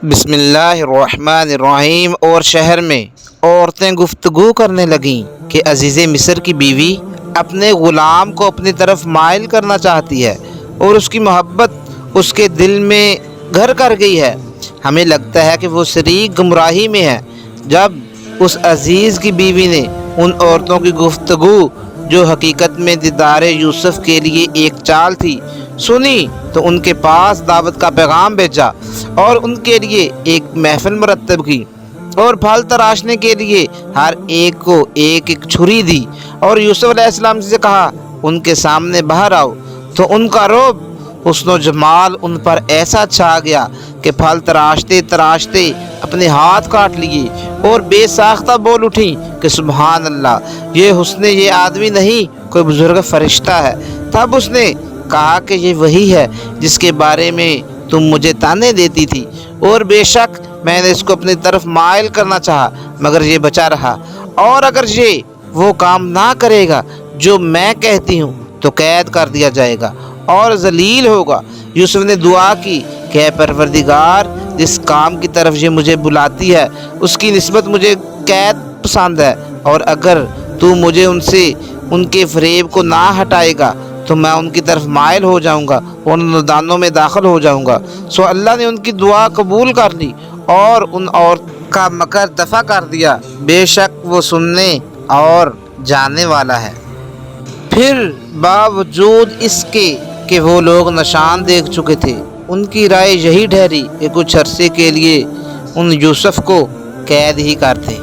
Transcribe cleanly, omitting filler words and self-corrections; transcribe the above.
بسم اللہ الرحمن الرحیم۔ اور شہر میں عورتیں گفتگو کرنے لگیں کہ عزیز مصر کی بیوی اپنے غلام کو اپنی طرف مائل کرنا چاہتی ہے اور اس کی محبت اس کے دل میں گھر کر گئی ہے۔ ہمیں لگتا ہے کہ وہ شریک گمراہی میں ہے۔ جب اس عزیز کی بیوی نے ان عورتوں کی گفتگو جو حقیقت میں دیدار یوسف کے لیے ایک چال تھی سنی تو ان کے پاس دعوت کا پیغام بھیجا اور ان کے لیے ایک محفل مرتب کی اور پھل تراشنے کے لیے ہر ایک کو ایک ایک چھری دی اور یوسف علیہ السلام سے کہا ان کے سامنے باہر آؤ۔ تو ان کا رعب حسن و جمال ان پر ایسا چھا گیا کہ پھل تراشتے تراشتے اپنے ہاتھ کاٹ لیے اور بے ساختہ بول اٹھیں کہ سبحان اللہ، یہ حسن یہ آدمی نہیں، کوئی بزرگ فرشتہ ہے۔ تب اس نے کہا کہ یہ وہی ہے جس کے بارے میں تم مجھے تانے دیتی تھی، اور بے شک میں نے اس کو اپنی طرف مائل کرنا چاہا مگر یہ بچا رہا، اور اگر یہ وہ کام نہ کرے گا جو میں کہتی ہوں تو قید کر دیا جائے گا اور ذلیل ہوگا۔ یوسف نے دعا کی کہ اے پروردگار، جس کام کی طرف یہ مجھے بلاتی ہے اس کی نسبت مجھے قید پسند ہے، اور اگر تو مجھے ان کے فریب کو نہ ہٹائے گا تو میں ان کی طرف مائل ہو جاؤں گا اور ان دانوں میں داخل ہو جاؤں گا۔ سو اللہ نے ان کی دعا قبول کر لی اور ان عورت کا مکر دفع کر دیا، بے شک وہ سننے اور جاننے والا ہے۔ پھر باوجود اس کے کہ وہ لوگ نشان دیکھ چکے تھے، ان کی رائے یہی ٹھہری کہ کچھ عرصے کے لیے ان یوسف کو قید ہی کر دیں۔